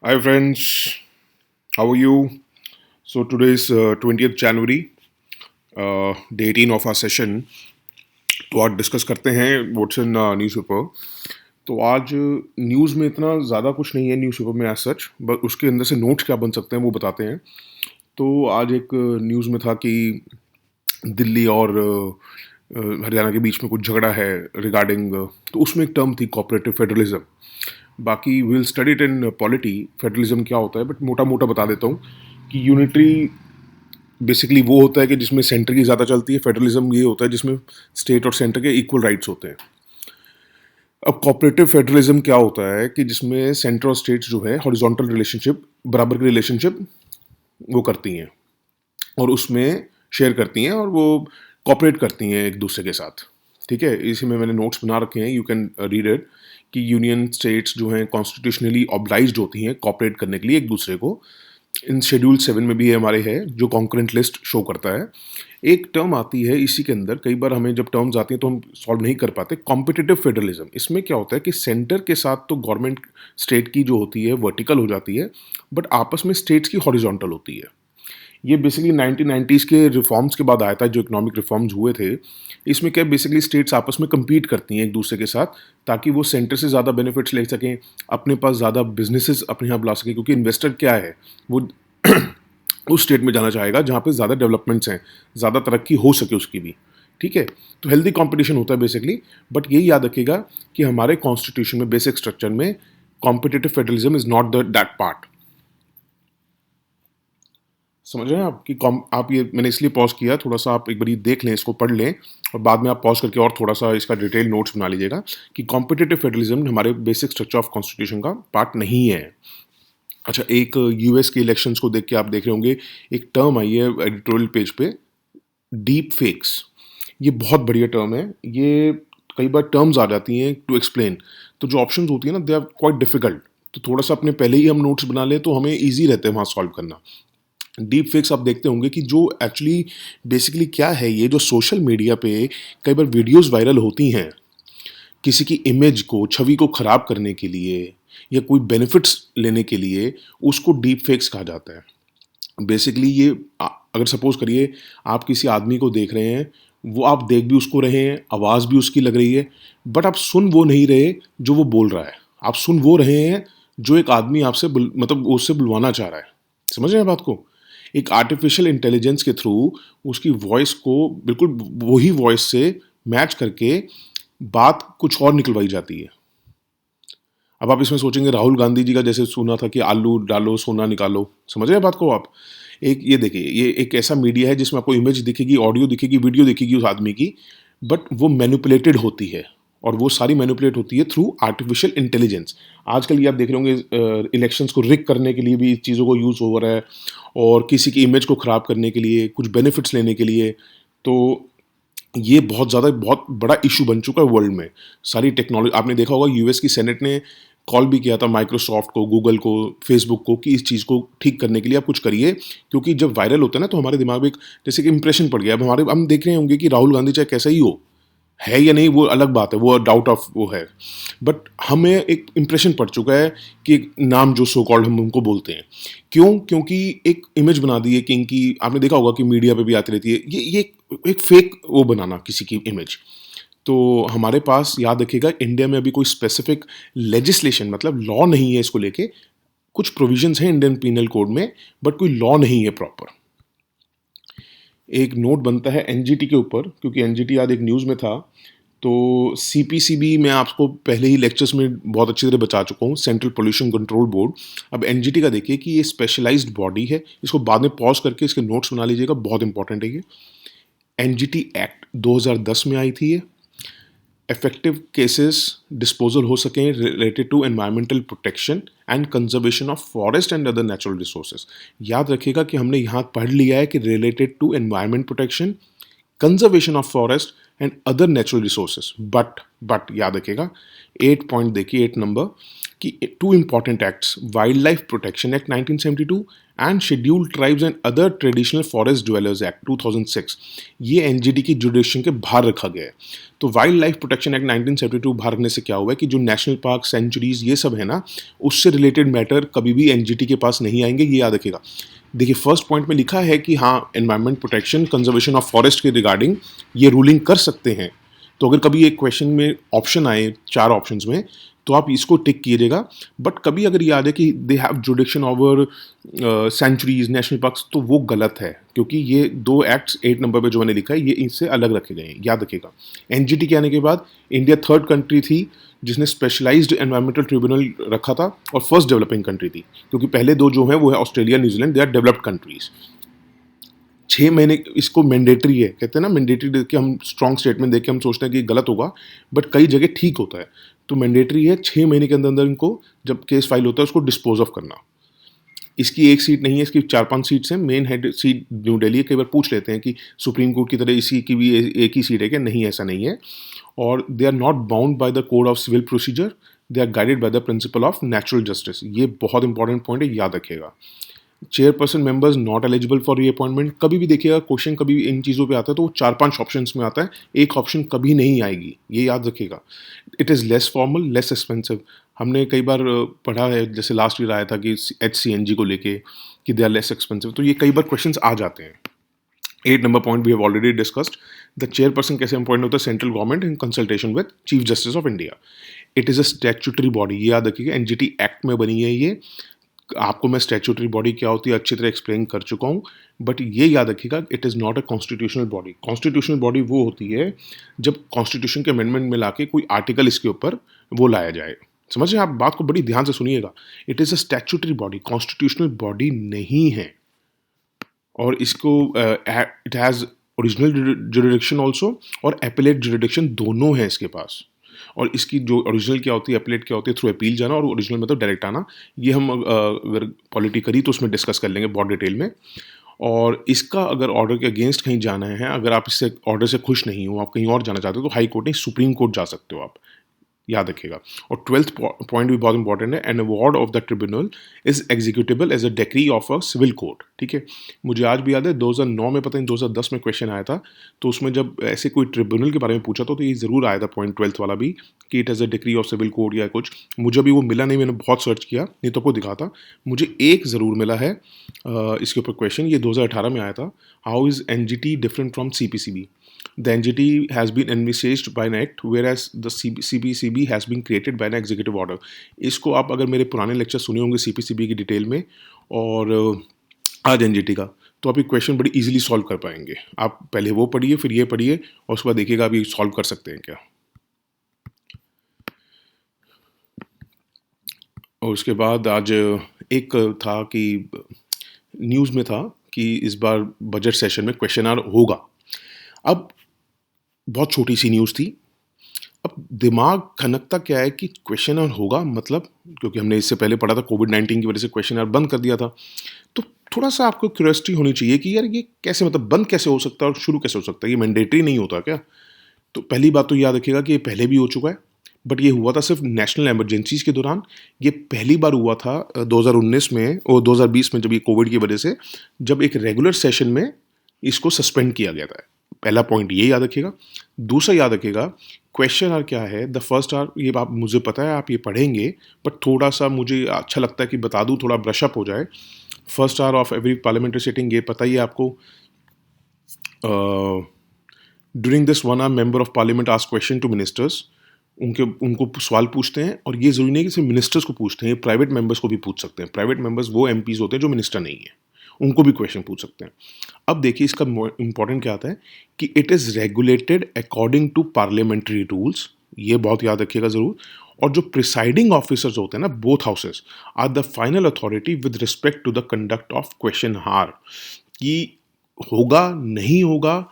Hi friends, how are you? So today is 20th January, day 18 of our session. तो आज discuss करते हैं what's in newspaper. तो आज न्यूज़ में इतना ज़्यादा कुछ नहीं है न्यूज़पेपर में एज सच, बट उसके अंदर से नोट्स क्या बन सकते हैं वो बताते हैं। तो आज एक न्यूज़ में था कि दिल्ली और हरियाणा के बीच में कुछ झगड़ा है रिगार्डिंग, तो उसमें एक टर्म थी कोऑपरेटिव फेडरलिज्म। बाकी will study it in polity federalism क्या होता है, बट मोटा मोटा बता देता हूँ कि यूनिटरी बेसिकली वो होता है कि जिसमें सेंटर की ज़्यादा चलती है। फेडरलिज्म ये होता है जिसमें स्टेट और सेंटर के इक्वल राइट्स होते हैं। अब कोऑपरेटिव फेडरलिज्म क्या होता है कि जिसमें सेंटर और स्टेट्स जो है हॉरिजॉन्टल रिलेशनशिप, बराबर की रिलेशनशिप वो करती हैं और उसमें शेयर करती हैं और वो कॉपरेट करती हैं एक दूसरे के साथ। ठीक है, इसी में मैंने नोट्स बना रखे हैं, यू कैन रीड इट। कि यूनियन स्टेट्स जो हैं कॉन्स्टिट्यूशनली ऑब्लाइज्ड होती हैं कॉपरेट करने के लिए एक दूसरे को। इन शेड्यूल 7 में भी हमारे है जो कॉन्करेंट लिस्ट शो करता है। एक टर्म आती है इसी के अंदर, कई बार हमें जब टर्म्स आती हैं तो हम सॉल्व नहीं कर पाते। कॉम्पिटिटिव फेडरलिज्म, इसमें क्या होता है कि सेंटर के साथ तो गवर्नमेंट स्टेट की जो होती है वर्टिकल हो जाती है, बट आपस में स्टेट्स की हॉरिजॉन्टल होती है। ये बेसिकली 1990s के रिफॉर्म्स के बाद आया था, जो इकोनॉमिक रिफॉर्म्स हुए थे। इसमें क्या बेसिकली स्टेट्स आपस में compete करती हैं एक दूसरे के साथ, ताकि वो सेंटर से ज़्यादा बेनिफिट्स ले सकें, अपने पास ज़्यादा बिजनेसेस अपने यहाँ बुला सकें। क्योंकि इन्वेस्टर क्या है, वो उस स्टेट में जाना चाहेगा जहाँ पे ज़्यादा डेवलपमेंट्स हैं, ज़्यादा तरक्की हो सके उसकी भी। ठीक है, तो हेल्दी कंपटीशन होता है बेसिकली। बट यही याद रखिएगा कि हमारे कॉन्स्टिट्यूशन में बेसिक स्ट्रक्चर में competitive federalism is not the that part. समझ रहे हैं आप कि आप ये मैंने इसलिए पॉज किया, थोड़ा सा आप एक बार देख लें, इसको पढ़ लें और बाद में आप पॉज करके और थोड़ा सा इसका डिटेल नोट्स बना लीजिएगा कि कॉम्पिटिटिव फेडरलिज्म हमारे बेसिक स्ट्रक्चर ऑफ कॉन्स्टिट्यूशन का पार्ट नहीं है। अच्छा, एक यूएस के इलेक्शंस को देख के आप देख रहे होंगे, एक टर्म आई है एडिटोरियल पेज पे, डीप फेक्स। ये बहुत बढ़िया टर्म है। ये कई बार टर्म्स आ जाती हैं टू एक्सप्लेन, तो जो ऑप्शंस होती है ना, दे आर क्वाइट डिफिकल्ट। तो थोड़ा सा अपने पहले ही हम नोट्स बना लें तो हमें ईजी रहते हैं वहाँ सॉल्व करना। डीप फेक्स आप देखते होंगे कि जो एक्चुअली बेसिकली क्या है, ये जो सोशल मीडिया पे कई बार वीडियोस वायरल होती हैं किसी की इमेज को, छवि को खराब करने के लिए या कोई बेनिफिट्स लेने के लिए, उसको डीप फेक्स कहा जाता है। बेसिकली ये अगर सपोज करिए आप किसी आदमी को देख रहे हैं, वो आप देख भी उसको रहे हैं, आवाज़ भी उसकी लग रही है, बट आप सुन वो नहीं रहे जो वो बोल रहा है। आप सुन वो रहे हैं जो एक आदमी आपसे मतलब उससे बुलवाना चाह रहा है। समझ रहे हैं बात को? एक आर्टिफिशियल इंटेलिजेंस के थ्रू उसकी वॉइस को बिल्कुल वही वॉइस से मैच करके बात कुछ और निकलवाई जाती है। अब आप इसमें सोचेंगे राहुल गांधी जी का जैसे सुना था कि आलू डालो सोना निकालो। समझ रहे हैं बात को आप? एक ये देखिए, ये एक ऐसा मीडिया है जिसमें आपको इमेज दिखेगी, ऑडियो दिखेगी, वीडियो दिखेगी उस आदमी की, बट वो मैनिपुलेटेड होती है और वो सारी मैनिपुलेट होती है थ्रू आर्टिफिशियल इंटेलिजेंस। आजकल ये आप देख रहे होंगे इलेक्शंस को रिक करने के लिए भी इस चीज़ों को यूज़ हो रहा है और किसी की इमेज को ख़राब करने के लिए, कुछ बेनिफिट्स लेने के लिए। तो ये बहुत बड़ा इशू बन चुका है वर्ल्ड में। सारी टेक्नोलॉजी आपने देखा होगा, यूएस की सेनेट ने कॉल भी किया था माइक्रोसॉफ्ट को, गूगल को, फेसबुक को कि इस चीज़ को ठीक करने के लिए आप कुछ करिए। क्योंकि जब वायरल होता है ना तो हमारे दिमाग में एक जैसे कि इंप्रेशन पड़ गया। अब हम देख रहे होंगे कि राहुल गांधी चाहे कैसा ही हो, है या नहीं वो अलग बात है, वो डाउट ऑफ वो है, बट हमें एक इंप्रेशन पड़ चुका है कि एक नाम जो सो कॉल्ड हम उनको बोलते हैं। क्यों? क्योंकि एक इमेज बना दी है कि इनकी, आपने देखा होगा कि मीडिया पे भी आती रहती है ये एक फेक वो बनाना किसी की इमेज। तो हमारे पास याद रखिएगा, इंडिया में अभी कोई स्पेसिफिक लेजिस्लेशन मतलब लॉ नहीं है इसको लेके। कुछ प्रोविजंस हैं इंडियन पीनल कोड में, बट कोई लॉ नहीं है प्रॉपर। एक नोट बनता है एनजीटी के ऊपर, क्योंकि एनजीटी आज एक न्यूज़ में था। तो सीपीसीबी मैं आपको पहले ही लेक्चर्स में बहुत अच्छी तरह बता चुका हूँ, सेंट्रल पोल्यूशन कंट्रोल बोर्ड। अब एनजीटी का देखिए कि ये स्पेशलाइज्ड बॉडी है, इसको बाद में पॉज करके इसके नोट्स बना लीजिएगा, बहुत इंपॉर्टेंट है ये। एनजीटी एक्ट 2010 में आई थी ये। इफेक्टिव केसेस डिस्पोजल हो सकें related to environmental protection and conservation of forest and other natural resources. याद रखिएगा कि हमने यहाँ पढ़ लिया है कि related to environment protection, conservation of forest and other natural resources, but याद रखिएगा 8 पॉइंट देखिए, 8 नंबर, कि two important acts, wild life protection act 1972 and scheduled tribes and other traditional forest dwellers act 2006, ये एनजीटी की जुडिक्शन के बाहर रखा गया है। तो वाइल्ड लाइफ प्रोटेक्शन एक्ट 1972 बाहर रखने से क्या हुआ है कि जो नेशनल पार्क, सेंचुरीज, ये सब है ना, उससे रिलेटेड मैटर कभी भी एनजीटी के पास नहीं आएंगे, ये याद रखेगा। देखिए फर्स्ट पॉइंट में लिखा है कि हाँ, environment protection, conservation of forest के रिगार्डिंग ये रूलिंग कर सकते हैं। तो अगर कभी एक क्वेश्चन में ऑप्शन आए 4 ऑप्शंस में, तो आप इसको टिक कीजिएगा। बट कभी अगर याद है कि they have jurisdiction over sanctuaries, national parks, तो वो गलत है, क्योंकि ये 2 एक्ट्स 8 नंबर पे जो मैंने लिखा है ये इनसे अलग रखे गए हैं, याद रखिएगा। एनजीटी के आने के बाद इंडिया 3rd कंट्री थी जिसने स्पेशलाइज्ड एनवायरमेंटल ट्रिब्यूनल रखा था, और फर्स्ट डेवलपिंग कंट्री थी, क्योंकि पहले 2 जो हैं वो है Australia, New Zealand, they are developed countries. 6 महीने इसको मैंडेटरी है, कहते हैं ना, मैंडेटरी देख के हम स्ट्रॉन्ग स्टेटमेंट देख के हम सोचते हैं कि गलत होगा, बट कई जगह ठीक होता है। तो मैंडेटरी है 6 महीने के अंदर अंदर इनको जब केस फाइल होता है उसको डिस्पोज ऑफ करना। इसकी एक सीट नहीं है, इसकी 4-5 सीट्स हैं। Main head seat new Delhi है। कई बार पूछ लेते हैं कि सुप्रीम कोर्ट की तरह इसी की भी एक ही सीट है क्या? नहीं, ऐसा नहीं है। और they are not bound by the code of civil procedure, they are guided by the principle of natural justice. ये बहुत इंपॉर्टेंट पॉइंट है, याद रखिएगा। Chairperson members not eligible for reappointment. कभी भी देखिएगा क्वेश्चन कभी भी इन चीज़ों पे आता है तो वो 4-5 ऑप्शंस में आता है, एक ऑप्शन कभी नहीं आएगी, ये याद रखिएगा। It is less formal, less expensive. हमने कई बार पढ़ा है, जैसे लास्ट ईयर आया था कि HCNG को लेके कि दे आर लेस एक्सपेंसिव, तो ये कई बार क्वेश्चंस आ जाते हैं। 8 number point we have already discussed. The chairperson कैसे अपॉइंट होता है? Central government in consultation with chief justice of India. It is a statutory body, ये याद रखिएगा। एनजीटी एक्ट में बनी है ये। आपको मैं स्टैट्यूटरी बॉडी क्या होती है अच्छी तरह एक्सप्लेन कर चुका हूँ, बट ये याद रखिएगा, it is not a constitutional body. Constitutional body वो होती है जब कॉन्स्टिट्यूशन के अमेंडमेंट में लाके कोई आर्टिकल इसके ऊपर वो लाया जाए। समझ रहे हैं? आप बात को बड़ी ध्यान से सुनिएगा। It is a statutory body, constitutional body नहीं है। और इसको it has original jurisdiction also और एपेलेट जुरिडिक्शन, दोनों है इसके पास। और इसकी जो ओरिजिनल क्या होती है, एपेलेट क्या होती है, थ्रू अपील जाना, और ओरिजिनल मतलब डायरेक्ट आना। ये हम अगर पॉलिटी करी तो उसमें डिस्कस कर लेंगे बहुत डिटेल में। और इसका अगर ऑर्डर के अगेंस्ट कहीं जाना है, अगर आप इससे ऑर्डर से खुश नहीं हो, आप कहीं और जाना चाहते हो, तो हाई कोर्ट नहीं, सुप्रीम कोर्ट जा सकते हो आप, याद रखिएगा। और 12th पॉइंट भी बहुत इंपॉर्टेंट है। An award of the tribunal is executable as a decree of a civil court. ठीक है, मुझे आज भी याद है 2009 में, पता नहीं 2010 में क्वेश्चन आया था, तो उसमें जब ऐसे कोई ट्रिब्यूनल के बारे में पूछा तो ये ज़रूर आया था पॉइंट 12th वाला भी, कि it as a decree of civil court या कुछ। मुझे अभी वो मिला नहीं, मैंने बहुत सर्च किया, नहीं तो आपको दिखाता। मुझे एक ज़रूर मिला है इसके ऊपर क्वेश्चन, ये 2018 में आया था। How is NGT different from CPCB? The NGT has been envisaged by an act, whereas the CPCB has been created by an executive order. इसको आप अगर मेरे पुराने लेक्चर सुने होंगे CPCB की डिटेल में, और आज NGT का, तो आप ये क्वेश्चन बड़ी इजीली सॉल्व कर पाएंगे। आप पहले वो पढ़िए, फिर ये पढ़िए, और उसके बाद देखिएगा आप ये सॉल्व कर सकते हैं क्या। और उसके बाद आज एक था कि न्यूज़ में था कि इस बार बजट सेशन में क्वेश्चन आवर होगा। अब बहुत छोटी सी न्यूज़ थी। अब दिमाग खनकता क्या है कि क्वेश्चन आवर होगा, मतलब क्योंकि हमने इससे पहले पढ़ा था कोविड-19 की वजह से क्वेश्चन आवर बंद कर दिया था, तो थोड़ा सा आपको क्यूरियोसिटी होनी चाहिए कि यार ये कैसे, मतलब बंद कैसे हो सकता है और शुरू कैसे हो सकता है? ये मैंडेटरी नहीं होता क्या? तो पहली बात तो याद रखिएगा कि ये पहले भी हो चुका है, बट ये हुआ था सिर्फ नेशनल इमरजेंसीज के दौरान। ये पहली बार हुआ था 2019 में और 2020 में, जब ये कोविड की वजह से, जब एक रेगुलर सेशन में इसको सस्पेंड किया गया था। पहला पॉइंट ये याद रखिएगा। दूसरा याद रखिएगा, क्वेश्चन आर क्या है, द फर्स्ट आर, ये आप मुझे पता है आप ये पढ़ेंगे, बट थोड़ा सा मुझे अच्छा लगता है कि बता दूं, थोड़ा ब्रशअप हो जाए। First hour of every parliamentary sitting, ये पता ही है आपको। During this 1 hour member of parliament ask question to ministers. उनको सवाल पूछते हैं, और ये जरूरी नहीं कि सिर्फ मिनिस्टर्स को पूछते हैं, प्राइवेट मेंबर्स को भी पूछ सकते हैं। प्राइवेट मेंबर्स वो एमपीज होते हैं जो मिनिस्टर नहीं है, उनको भी क्वेश्चन पूछ सकते हैं। अब देखिए इसका इंपॉर्टेंट क्या आता है कि it is regulated according to parliamentary rules, ये बहुत याद रखिएगा ज़रूर। और जो प्रिसाइडिंग ऑफिसर्स होते हैं ना, both houses are the final authority with respect to the conduct of question hour. कि होगा नहीं होगा,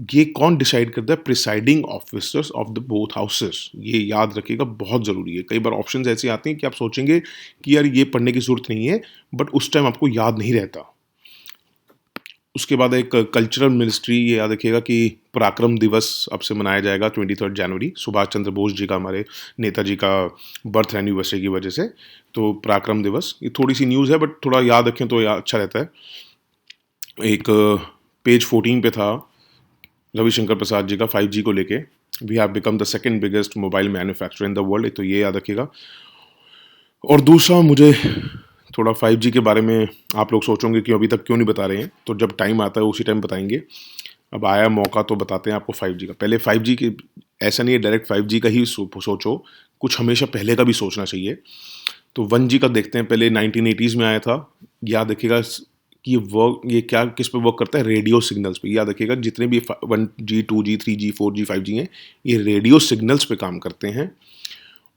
ये कौन डिसाइड करता है? Presiding officers of the both houses. ये याद रखिएगा, बहुत ज़रूरी है। कई बार ऑप्शंस ऐसे आते हैं कि आप सोचेंगे कि यार ये पढ़ने की ज़रूरत नहीं है, बट उस टाइम आपको याद नहीं रहता। उसके बाद एक कल्चरल मिनिस्ट्री, ये याद रखिएगा कि पराक्रम दिवस अब से मनाया जाएगा 23 जनवरी, सुभाष चंद्र बोस जी का, हमारे नेताजी का बर्थ एनिवर्सरी की वजह से। तो पराक्रम दिवस, ये थोड़ी सी न्यूज़ है बट थोड़ा याद रखें तो अच्छा रहता है। एक पेज 14 पे था रविशंकर प्रसाद जी का 5G को लेके, we have become the second biggest mobile manufacturer in the world, तो ये याद रखिएगा। और दूसरा, मुझे थोड़ा 5G के बारे में आप लोग सोचोगे कि अभी तक क्यों नहीं बता रहे हैं, तो जब टाइम आता है उसी टाइम बताएंगे। अब आया मौका तो बताते हैं आपको 5G का। पहले 5G के, ऐसा नहीं है डायरेक्ट 5G का ही सोचो, कुछ हमेशा पहले का भी सोचना चाहिए। तो 1G का देखते हैं। पहले 1980s में आया था। याद रखिएगा कि ये क्या, किस पे वर्क करता है? रेडियो सिग्नल्स पे। याद रखिएगा जितने भी 1G 2G 3G 4G 5G हैं, ये रेडियो सिग्नल्स पे काम करते हैं,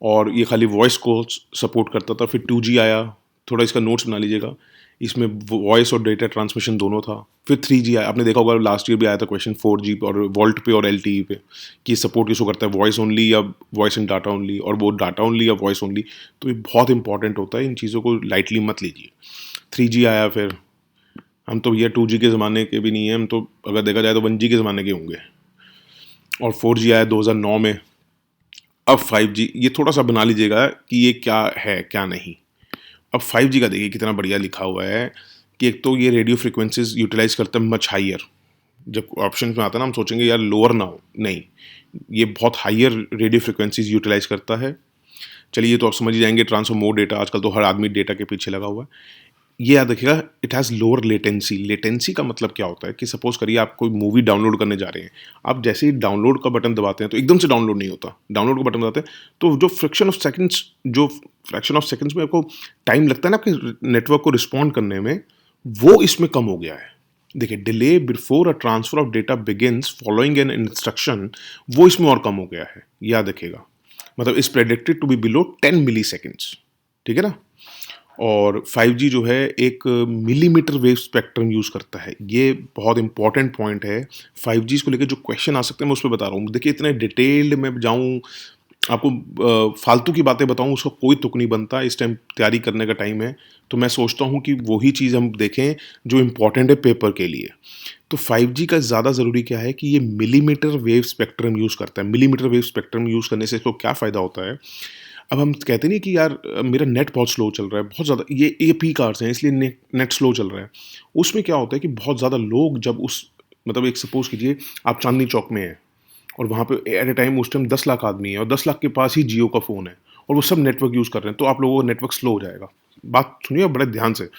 और ये खाली वॉइस को सपोर्ट करता था। फिर 2G आया, थोड़ा इसका नोट्स बना लीजिएगा, इसमें वॉइस और डेटा ट्रांसमिशन दोनों था। फिर 3G आया, आपने देखा होगा लास्ट ईयर भी आया था क्वेश्चन 4G पे और वोल्ट पे और LTE पे, कि सपोर्ट किसको करता है, वॉइस ओनली या वॉइस एंड डाटा ओनली, और वो डाटा ओनली या वॉइस ओनली। तो ये बहुत इंपॉर्टेंट होता है, इन चीज़ों को लाइटली मत लीजिए। 3G आया, फिर हम तो भैया 2G के ज़माने के भी नहीं है, हम तो अगर देखा जाए तो 1G के ज़माने के होंगे। और 4G आया 2009 में। अब 5G, ये थोड़ा सा बना लीजिएगा कि ये क्या है क्या नहीं। अब 5G का देखिए कितना बढ़िया लिखा हुआ है कि एक तो ये रेडियो फ्रिक्वेंसीज यूटिलाइज करता है मच हाइयर। जब ऑप्शन में आता है ना, हम सोचेंगे यार लोअर ना हो, नहीं, ये बहुत हाइयर रेडियो फ्रिक्वेंसीज यूटिलाइज करता है। चलिए, ये तो आप समझ ही जाएंगे, ट्रांसफर मोर डेटा, आजकल तो हर आदमी डेटा के पीछे लगा हुआ है। ये याद रखिएगा, it has lower latency. Latency का मतलब क्या होता है कि सपोज करिए आप कोई मूवी डाउनलोड करने जा रहे हैं, आप जैसे ही डाउनलोड का बटन दबाते हैं तो एकदम से डाउनलोड नहीं होता। डाउनलोड का बटन दबाते हैं तो जो फ्रैक्शन ऑफ सेकंड्स में आपको टाइम लगता है ना आपके नेटवर्क को रिस्पॉन्ड करने में, वो इसमें कम हो गया है। देखिए, delay before a transfer of data begins following an instruction, वो इसमें और कम हो गया है। याद रखिएगा, मतलब is predicted to be below 10 milliseconds. ठीक है ना। और 5G जो है एक मिलीमीटर वेव स्पेक्ट्रम यूज़ करता है। ये बहुत इंपॉर्टेंट पॉइंट है। 5G को लेकर जो क्वेश्चन आ सकते हैं मैं उस पर बता रहा हूँ। देखिए, इतने डिटेल्ड में जाऊँ, आपको फालतू की बातें बताऊँ, उसका कोई तुक नहीं बनता। इस टाइम तैयारी करने का टाइम है, तो मैं सोचता हूँ कि वही चीज़ हम देखें जो इम्पोर्टेंट है पेपर के लिए। तो 5G का ज़्यादा ज़रूरी क्या है कि ये मिलीमीटर वेव स्पेक्ट्रम यूज़ करता है। मिलीमीटर वेव स्पेक्ट्रम यूज़ करने से इसको क्या फ़ायदा होता है? अब हम कहते नहीं कि यार मेरा नेट बहुत स्लो चल रहा है, बहुत ज़्यादा, ये पीक आवर्स हैं इसलिए नेट स्लो चल रहा है। उसमें क्या होता है कि बहुत ज़्यादा लोग जब उस, मतलब एक सपोज़ कीजिए आप चांदनी चौक में हैं और वहाँ पे एट ए टाइम उस टाइम 10 लाख आदमी है और 10 लाख के पास ही जियो का फ़ोन है और वो सब नेटवर्क यूज़ कर रहे हैं, तो आप लोगों का नेटवर्क स्लो हो जाएगा। बात सुनिए बड़े ध्यान से,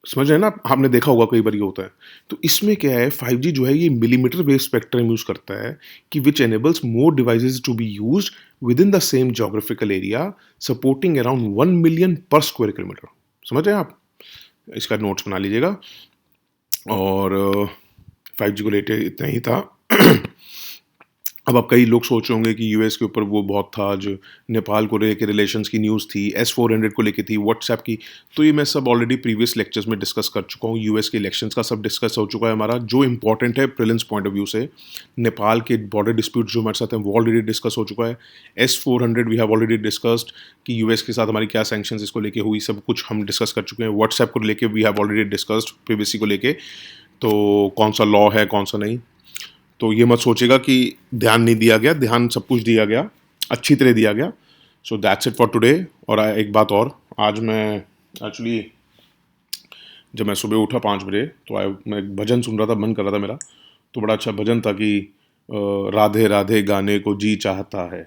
समझ रहे हैं ना आप? आपने देखा होगा कई बार ये होता है। तो इसमें क्या है, 5G जो है ये मिलीमीटर वेव स्पेक्ट्रम यूज़ करता है कि which enables more devices to be used within the same geographical area, supporting around 1 million per square kilometre. समझ रहे हैं आप? इसका नोट्स बना लीजिएगा। और 5G को लेकर इतना ही था। अब आप कई लोग सोच रहे होंगे कि यूएस के ऊपर वो बहुत था, जो नेपाल को लेकर रिलेशंस की न्यूज़ थी, S-400 को लेकर थी, व्हाट्सएप की। तो ये मैं सब ऑलरेडी प्रीवियस लेक्चर्स में डिस्कस कर चुका हूँ। यूएस के इलेक्शंस का सब डिस्कस हो चुका है हमारा। जो इंपॉर्टेंट है प्रीलिम्स पॉइंट ऑफ व्यू से, नेपाल के बॉर्डर डिस्प्यूट जो हमारे साथ हैं वो ऑलरेडी डिस्कस हो चुका है। S-400 we have already discussed कि यूएस के साथ हमारी क्या सैंक्शंस इसको लेके हुई, सब कुछ हम डिस्कस कर चुके हैं। व्हाट्सएप को लेकर we have already discussed, privacy को लेके, तो कौन सा लॉ है कौन सा नहीं। तो ये मत सोचेगा कि ध्यान नहीं दिया गया, ध्यान सब कुछ दिया गया, अच्छी तरह दिया गया। So that's it for today. और एक बात और, आज मैं एक्चुअली जब मैं सुबह उठा 5 बजे तो मैं एक भजन सुन रहा था, मन कर रहा था मेरा, तो बड़ा अच्छा भजन था कि राधे राधे गाने को जी चाहता है।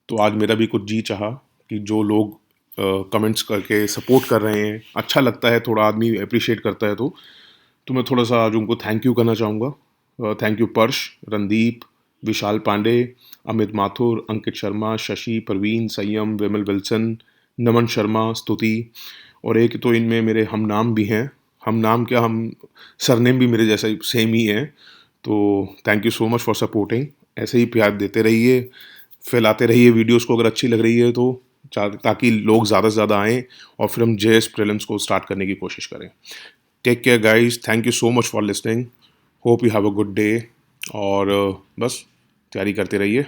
तो आज मेरा भी कुछ जी चाहा कि जो लोग कमेंट्स करके सपोर्ट कर रहे हैं, अच्छा लगता है, थोड़ा आदमी अप्रिशिएट करता है, तो मैं थोड़ा सा आज उनको थैंक यू करना चाहूँगा। थैंक यू पर्श, रणदीप, विशाल पांडे, अमित माथुर, अंकित शर्मा, शशि, प्रवीण, संयम, विमल विल्सन, नमन शर्मा, स्तुति, और एक तो इनमें मेरे हम नाम भी हैं। हम नाम क्या, हम सरनेम भी मेरे जैसा सेम ही है। तो thank you so much for supporting. ऐसे ही प्यार देते रहिए, फैलाते रहिए वीडियोस को अगर अच्छी लग रही है तो, ताकि लोग ज़्यादा से ज़्यादा आएँ और फिर हम जेएस प्रीलिम्स को स्टार्ट करने की कोशिश करें। Take care guys, thank you so much for listening, hope you have a good day. और बस तैयारी करते रहिए।